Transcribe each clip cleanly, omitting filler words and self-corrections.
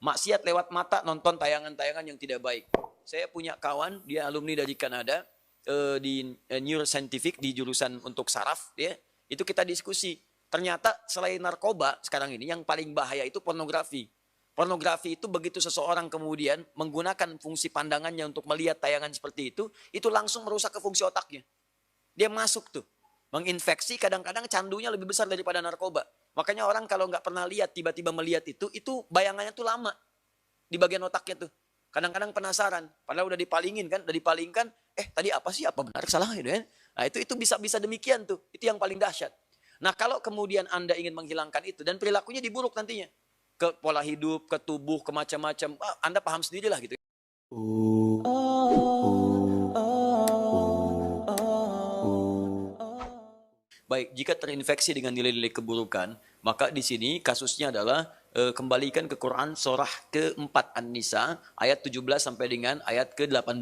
Maksiat lewat mata, nonton tayangan-tayangan yang tidak baik. Saya punya kawan, dia alumni dari Kanada, di neuroscientific, di jurusan untuk saraf, ya. Itu kita diskusi. Ternyata selain narkoba sekarang ini yang paling bahaya itu pornografi. Pornografi itu begitu seseorang kemudian menggunakan fungsi pandangannya untuk melihat tayangan seperti itu langsung merusak ke fungsi otaknya. Dia masuk tuh, menginfeksi, kadang-kadang candunya lebih besar daripada narkoba. Makanya orang kalau nggak pernah lihat, tiba-tiba melihat itu bayangannya tuh lama di bagian otaknya tuh. Kadang-kadang penasaran, padahal udah dipalingin kan, tadi apa sih, apa benar, salah gitu kan. Nah itu bisa demikian tuh, itu yang paling dahsyat. Nah kalau kemudian Anda ingin menghilangkan itu, dan perilakunya diburuk nantinya, ke pola hidup, ke tubuh, ke macam-macam, Anda paham sendirilah gitu. Baik, jika terinfeksi dengan nilai-nilai keburukan, maka di sini kasusnya adalah kembalikan ke Quran surah ke-4 An-Nisa ayat 17 sampai dengan ayat ke-18.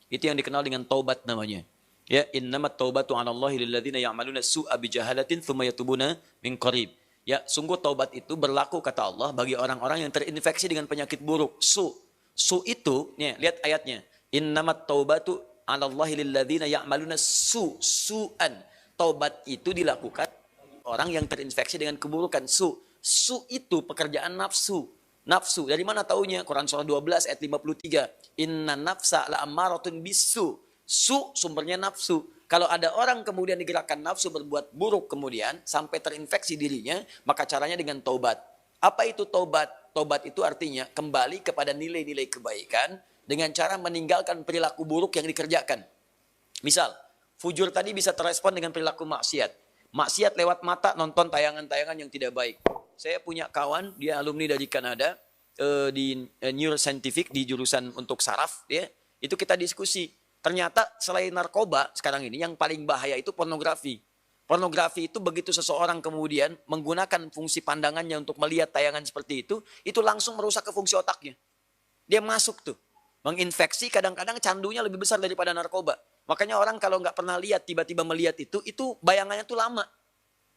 Itu yang dikenal dengan taubat namanya. Ya, innamat taubatu 'alallahi lilladzina ya'maluna su'a bijahalatin tsumma yatubuna min qarib. Ya, sungguh taubat itu berlaku kata Allah bagi orang-orang yang terinfeksi dengan penyakit buruk. Su itu, nih, lihat ayatnya. Innamat taubatu 'alallahi lilladzina ya'maluna su'an. Taubat itu dilakukan orang yang terinfeksi dengan keburukan. Su itu pekerjaan nafsu. Nafsu, dari mana taunya? Quran surah 12 ayat 53. Inna nafsa la'ammaratun bisu. Su sumbernya nafsu. Kalau ada orang kemudian digerakkan nafsu berbuat buruk kemudian sampai terinfeksi dirinya, maka caranya dengan taubat. Apa itu taubat? Taubat itu artinya kembali kepada nilai-nilai kebaikan dengan cara meninggalkan perilaku buruk yang dikerjakan. Misal, fujur tadi bisa terrespon dengan perilaku maksiat. Maksiat lewat mata, nonton tayangan-tayangan yang tidak baik. Saya punya kawan, dia alumni dari Kanada, di neuroscientific, di jurusan untuk saraf, ya. Itu kita diskusi. Ternyata selain narkoba sekarang ini yang paling bahaya itu pornografi. Pornografi itu begitu seseorang kemudian menggunakan fungsi pandangannya untuk melihat tayangan seperti itu langsung merusak ke fungsi otaknya. Dia masuk tuh, menginfeksi, kadang-kadang candunya lebih besar daripada narkoba. Makanya orang kalau nggak pernah lihat, tiba-tiba melihat itu bayangannya tuh lama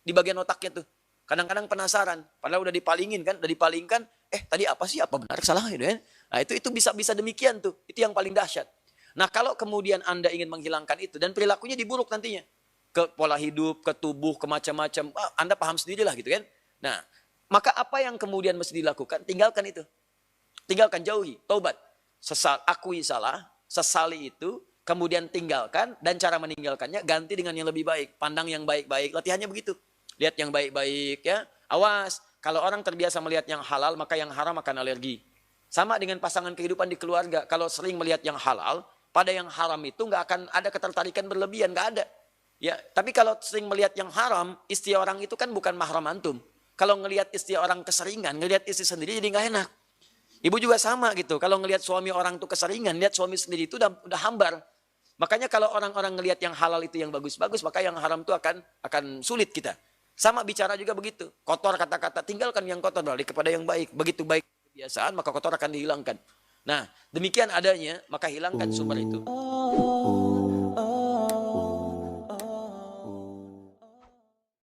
di bagian otaknya tuh. Kadang-kadang penasaran, padahal udah dipalingin kan, tadi apa sih, apa benar, salah gitu kan. Nah itu bisa demikian tuh, itu yang paling dahsyat. Nah kalau kemudian Anda ingin menghilangkan itu, dan perilakunya diburuk nantinya, ke pola hidup, ke tubuh, ke macam-macam, Anda paham sendirilah gitu kan. Nah, maka apa yang kemudian mesti dilakukan? Tinggalkan itu. Tinggalkan, jauhi, taubat. Akui salah, sesali itu, kemudian tinggalkan, dan cara meninggalkannya ganti dengan yang lebih baik. Pandang yang baik-baik, latihannya begitu. Lihat yang baik-baik ya. Awas, kalau orang terbiasa melihat yang halal, maka yang haram akan alergi. Sama dengan pasangan kehidupan di keluarga. Kalau sering melihat yang halal, pada yang haram itu nggak akan ada ketertarikan berlebihan, nggak ada. Ya, tapi kalau sering melihat yang haram, istri orang itu kan bukan mahram antum. Kalau ngelihat istri orang keseringan, ngelihat istri sendiri jadi nggak enak. Ibu juga sama gitu. Kalau ngelihat suami orang itu keseringan, lihat suami sendiri itu udah hambar. Makanya kalau orang-orang ngelihat yang halal itu yang bagus-bagus, maka yang haram itu akan sulit kita. Sama bicara juga begitu. Kotor kata-kata, tinggalkan yang kotor, balik kepada yang baik. Begitu baik kebiasaan, maka kotor akan dihilangkan. Nah, demikian adanya, maka hilangkan sumber itu.